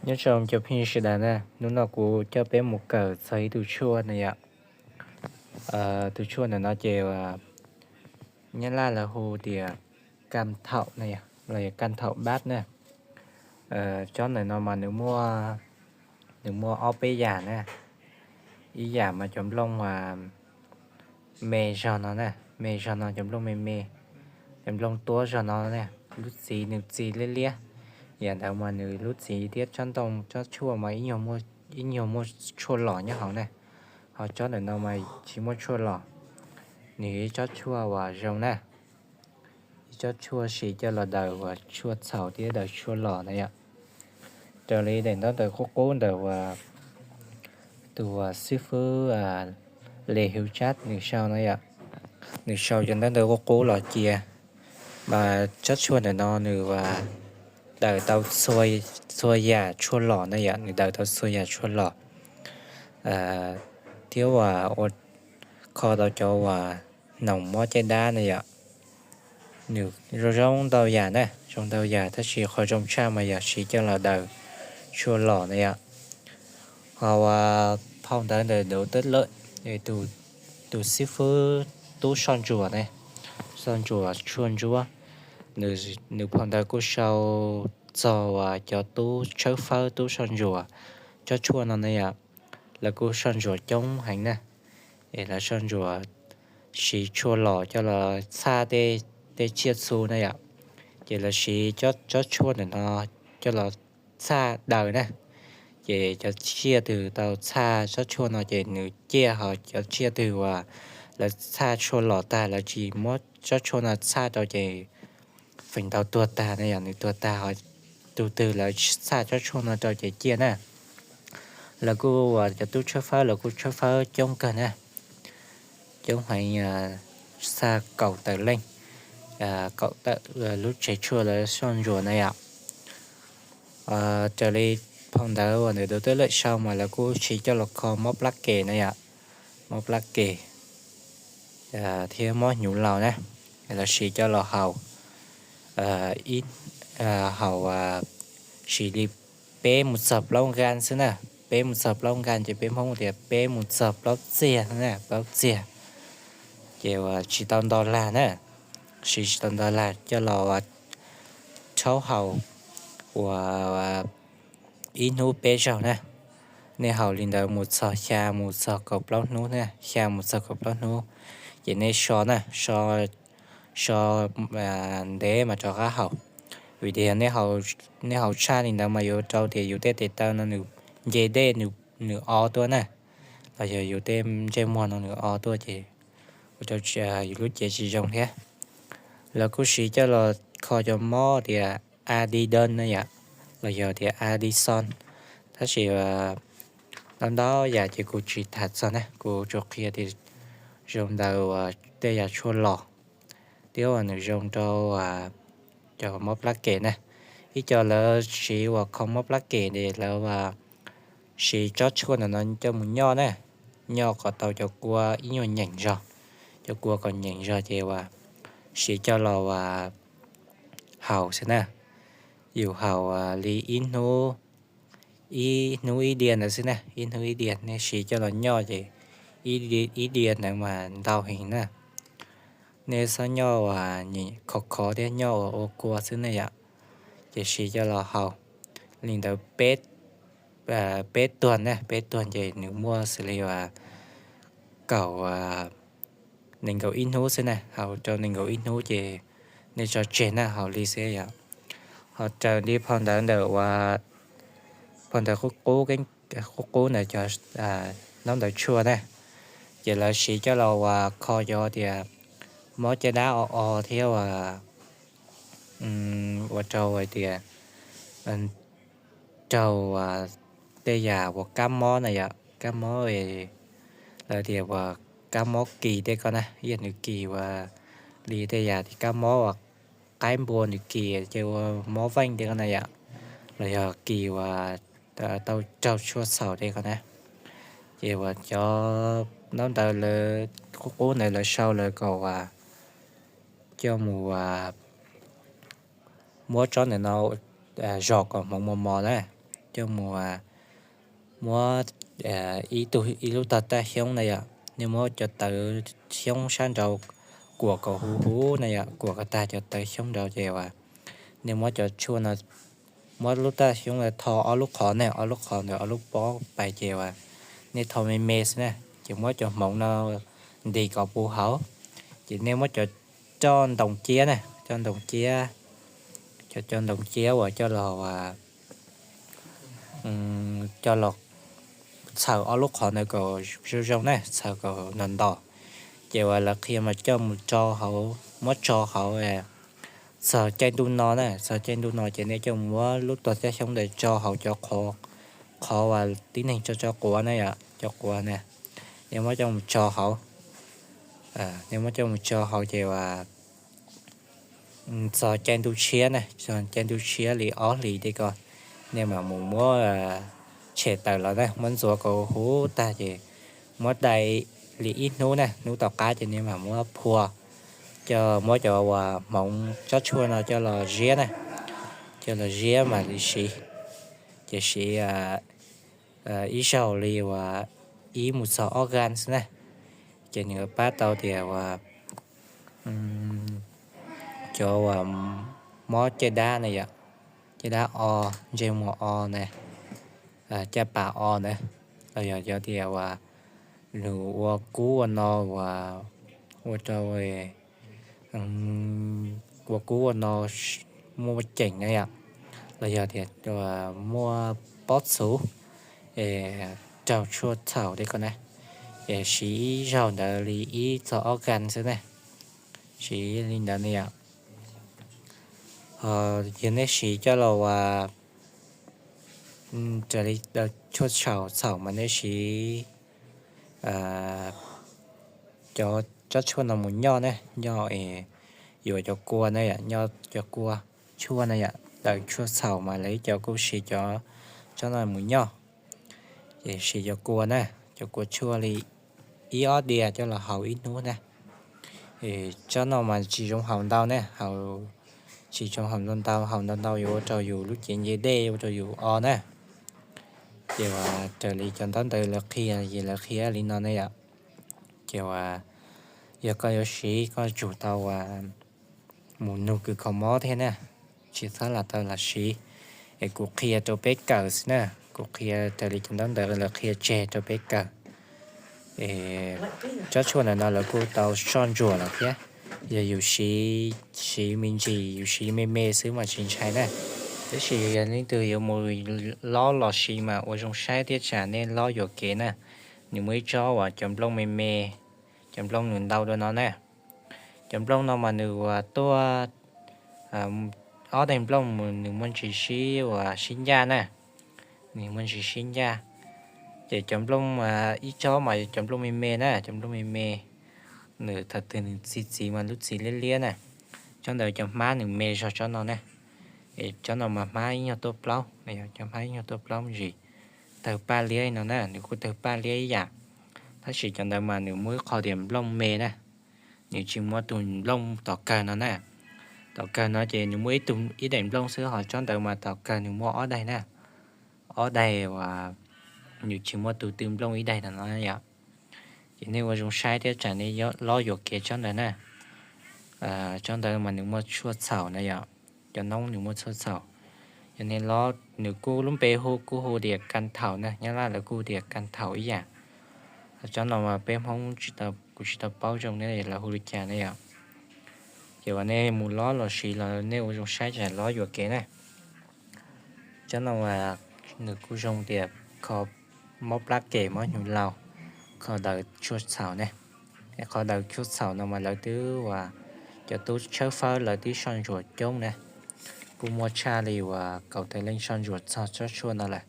nhớ chồng chụp hình sẽ đàn nè lúc nào cũng cho bé một cờ thấy từ chua này ạ. Từ chua này nó chèo nhớ là hồ thì cam thậu này ạ, là cam thậu bát nè. Chó này nó mà nếu mua ốp bé già nè, ý già mà chấm lông mà mè cho nó nè, mè cho nó chấm lông mè chấm lông tua cho nó nè, lút xì lia hiện tại mà nữ lút xì tiết chân tông cho chua mà ít nhiều mua chua lỏ nhá họ nè, họ cho nên nó mà chỉ mua chua lỏ nữ cho chua và rồng nè, cho chua xì cho là đầu và chua sầu tiết đầu chua lỏ này ạ. Trở lại để nó từ cố đầu và từ sư phụ lệ hiệu chat nữ sau này ạ. Nữ sau cho nó từ cố lỏ chia mà chất chua này nó nữ và đầu tao xôi già chua lỏ này ạ, nữ đầu tao xôi già chua lỏ thiếu và kho tao cho và nồng mó trái đá này ạ. Nữ rồi trong tao già nè, trong tao già ta chỉ khỏi trong cha mà già chỉ cho là đầu chua lỏ này ạ. Họ phong tới để đầu tết lợi để tụ sư phụ tu son chùa này, son chùa chuồn chùa nữ phong tới cô sau và cho tu chơi phơi tu son chùa cho chùa nó này ạ, là cô son chùa trong hành nè, để là son chùa chỉ chùa lỏ cho là xa để chia su này ạ, chỉ là chỉ cho chùa này nó cho là xa đời nè, chỉ cho chia từ tàu xa cho chùa nó chỉ nữ chia họ cho chia từ và là xa chùa lỏ ta là chỉ mất cho chùa nó xa tàu chỉ phình tàu tua ta này ạ, nữ tua ta họ từ là xa cho chùa nó tàu chỉ chia nè, là cô và cho tôi cho phá là cô cho phá trong cần nè, trong hay xa cầu tờ lên cậu ta lúc chạy chua là son rùa này ạ. Trở lại phong đá và để đầu tới lại sau mà là cô chỉ cho là kho móc lắc kề này ạ, móc lắc kề thì mó nhũ lào nè, là chỉ cho là hầu ít hầu chỉ đi bé một sập lông gan xí nè, bé một sập lông gan chỉ bé không thì bé một sập lóc xìa nè, lóc xìa kiểu chỉ tao đo là nè, chỉ tao đo là cho là cháu hầu và ít nút bé rồi nè, nên hầu linh đầu một sọ cột lót nút nè, xa một sọ cột lót nút, vậy nên sọ nè, sọ để mà cho cá hầu, vì thế nên hầu cha linh đầu mà yêu trâu thì yêu tết thì tao nó nụ dễ đê nụ o tua nè, là giờ yêu tem trên mòn nó nụ o tua thì cho lúc chế chỉ dùng thế, là cô sĩ cho là kho cho mò thì Adidas này ạ, là giờ thì Adison, thế chỉ năm đó giờ thì cô chỉ thật sao nè, cô cho kia thì dùng đầu đây là chua lò, tiêu là dùng cho móc lá kệ nè, ít cho là chỉ và không móc lá kệ để là chỉ cho chua là nó cho một nho nè, nho có tàu cho qua ít nho nhảy rồi, cho qua còn nhảy rồi thì chỉ cho lò và hầu thế nè, dù hầu li in nô ý điền là thế nè, in nô ý điền nên chỉ cho nó nhỏ thì ý điền này mà đào hình nè, nên sao nhỏ và nhìn khó để nhỏ ở qua thế này ạ, chỉ cho nó hầu linh đầu bết tuần nè, bết tuần thì nếu mua xử lý và cậu nên cậu in hú thế này, hầu cho nên cậu in hú thì nên cho chuyện là hầu lý sẽ vậy, họ chờ đi phong đá đầu và phong đá khúc cố này cho nó đỡ chua này, vậy là chỉ cho là và kho cho thì mó trái đá o theo và trâu vậy thì trâu đây là một cám mó này ạ, cám mó về là thì và cá mó kỳ đây con này, yên được kỳ và đi đây giờ thì cá mó và cái buồn được kỳ chơi mó vanh đây con này ạ, rồi kỳ và tao trâu chua sầu đây con này, thì và cho nó tao là cố này là sau là cầu và cho mùa múa chó này nó giọt còn mò này, cho mua ý tụ ý lúc ta xong này ạ nhưng mà cho tới xong sang đầu của cậu hú hú này ạ của cái ta cho tới xong đầu dèo nhưng mà cho chua là mỗi lúc ta xong là thò ở lúc khó này ở lúc bó bài dèo nên thò mê mê nè chỉ mới cho mộng nó đi cậu bù hảo chỉ nếu mới cho đồng chia này cho đồng chia cho đồng chia và cho lò sao ở lúc họ này có rau này sao có nền đỏ chỉ là khi mà cho họ mất cho họ sợ trên đun nó này sợ trên đun nó chỉ nên cho mua lúc tôi sẽ xong để cho họ cho khó và tiến hành cho quả này cho quả này nếu mà cho họ nếu mà cho họ thì sợ trên đun chia này sợ trên đun chia lì ó lì đi coi nếu mà muốn mua trẻ tờ là đây muốn rùa cầu hú ta chỉ mua đầy lì ít nú nè nú tàu cá cho nên mà mua phùa cho mua cho mộng cho chua nào cho là ría này cho là ría mà lì xì chỉ xì ý sầu lì và ý một số organ này cho những bát tàu thì cho mó chơi đá này vậy chơi đá o chơi mò o này cha bà o này bây giờ cho thì lúa cú no và cho về của cú no mua chỉnh này bây giờ thì mua bót số trào chua thảo đây con này xí rau đã lý cho organ thế này xí linh đã này hiện nay xí cho là这里的出草嘛那是cho chua là một nho này nho rồi cho cua này nho cho cua chua này đợi chua sầu mà lấy cho cô xì cho là một nho để xì cho cua này cho cua chua thì ý ở địa cho là hậu ít nữa này để cho nó mà chỉ trong hậu đau này hậu chỉ trong hậu đau vô cho dù lúc chuyện gì đây cho dù o này kiểu trở lại cho tới từ là khi linh nó này kiểu giờ có yếu sĩ có chủ tàu muốn nụ cười có mó thế nè chỉ thấy là tao là sĩ cuộc khi cho bé cờ nè cuộc khi trở lại cho tới từ là khi trẻ cho bé cờ cho chuột là nó là cô tàu son rùa là thế giờ yếu sĩ mình chỉ yếu sĩ mê xứ mà chính trái nè thế thì nên từ yếu mùi lò xì mà ở trong sai tiết trả nên lo yếu kế nè nếu mới cho và chấm lông mê chấm lông nướng đau cho nó nè chấm lông nó mà nửa tua ở đây lông nửa mình chỉ xí và xin da nè nửa mình chỉ xin da để chấm lông mà ít cho mà chấm lông mê nè chấm lông mê nửa thật thì xí mà lúc xí liên nè cho đời chấm má nửa mê cho nó nè để cho nó mà máy nhau tốt lâu này cho máy nhau tốt lâu gì từ ba lia nó nè nếu có từ ba lia vậy它是讲的嘛，你每考点弄咩呢？你只摸顿弄到干nó nè，到干nó chỉ你每顿一点弄时候讲的嘛，到干你摸ở đây nè，ở đây và你只摸顿顿弄一đây là nó vậy，chỉ nếu mà dùng sai thì chẳng nên loយកគេ讲的nè，讲的嘛你摸出草那样，cho nông你摸出草，cho nên lo nếu cô lúc bé cô hồ địa căn thảo nè, nhớ là cô địa căn thảo ý à. Cho nó mà bé không chỉ tập bao trong này là hulu trà này kiểu này một ló là xì là nếu dùng sai trả ló vừa kế này cho nó mà được cô trong tiệp có móc lá kể mỗi nhiều lâu có đợi chút xào này có đợi chút xào nó mà lợi thứ và cho tôi chơi phơi lợi tí son ruột trống này cô mua cha li và cậu thấy lên son ruột sao cho chua nó là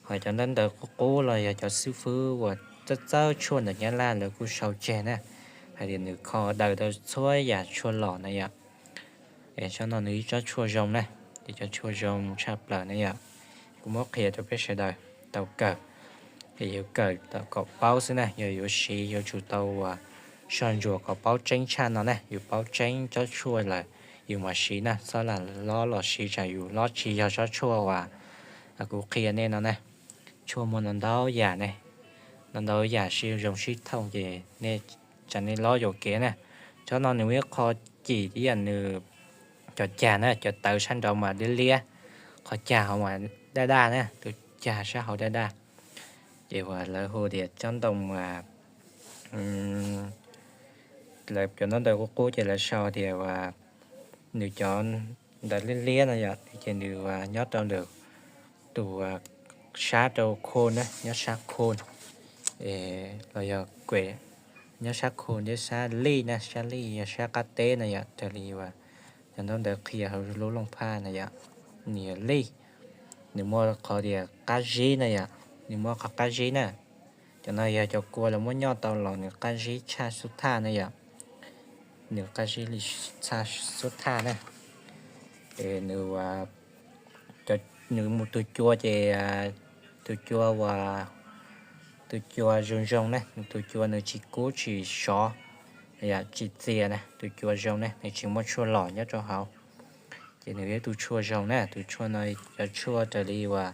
hỏi cho nên đợi cô là cho sư phụ và rất chua được nhá là cô sầu chè nè hay thì nữ kho đời đời xuôi và chua lò này ạ để cho nó nữ cho chua rồng này để cho chua rồng chạp lở này ạ cũng mất kia cho biết sẽ đời tàu cờ thì yêu cờ tàu có bao xí này giờ yêu xí yêu chủ tàu và son rùa có bao tranh chan nó này yêu bao tranh cho chua là yêu mà xí nè sau là lo xí chả yêu lo chi cho chua và cũng kia nên nó này chua một lần đó giả này lần đó giả siêu dùng shit thông gì nên chẳng nên lo dầu kia nè cho nó nếu khó chỉ đi ăn nữa cho trà nữa cho tự sanh rồi mà đi lia khó trà họ mà đa nè từ trà sao họ đa vậy và lời hồ điệp trong đồng mà lời cho nó đâu có cố chỉ là sao thì và nếu chọn đã lia này vậy thì chỉ nếu nhớ trong được tụ sát đầu khôn đấy nhớ sát khôn để rồi giờ quệ nhớ sát khôn nhớ sát ly nè sát ly sát cá tê này vậy cho ly và cho nó được khi họ lú lông pha này vậy nhiều ly nếu mua có thì cá gì này vậy nếu mua có cá gì nè cho nó giờ cho cô là muốn nhau tàu lò nếu cá gì cha sút tha này vậy nếu cá gì là cha sút tha này để nếu cho nếu một túi chua thì túi chua và túi chua rong rong này túi chua nếu chỉ cố chỉ xó ya chỉ tiền này túi chua rong này này chỉ một chua lỏ nhất cho họ chỉ nếu túi chua rong này túi chua này ya chua trở đi và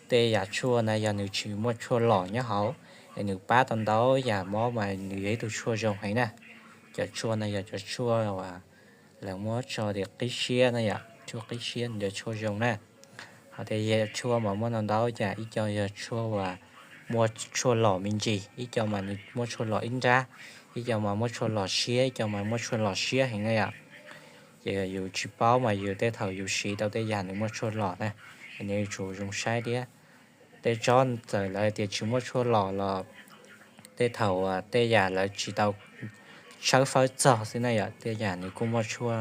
tê ya chua này ya nếu chỉ một chua lỏ nhất họ nếu ba tuần đó ya mó mà nếu túi chua rong hay nè ya chua này ya chua và là mó cho được cái xia này ya chua cái xia để chua rong nè họ thì chua mà món nào đó ya ít cho ya chua và mua chua lỏ mình gì ít cho mà mua chua lỏ in ra ít cho mà mua chua lỏ xía cho mà mua chua lỏ xía hiện nay ạ giờ dù chỉ bao mà dù tới thầu dù xí đâu tới giàn mua chua lỏ này nên chủ dùng sai đi á tới chọn rồi lại thì chỉ mua chua lỏ là tới thầu tới giàn là chỉ tàu sáu phơi giờ thế này ạ tới giàn thì cũng mua chua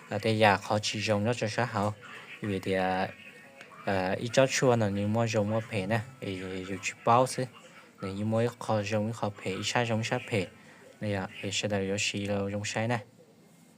là tới giàn họ chỉ dùng nó cho sát hậu vì thì ít cho chua là nếu mua dùng mua phê nè thì dù chỉ bao chứ nếu như mua khó dùng khó phê ít sai dùng sai phê này ạ thì sẽ là有时了用sai呢。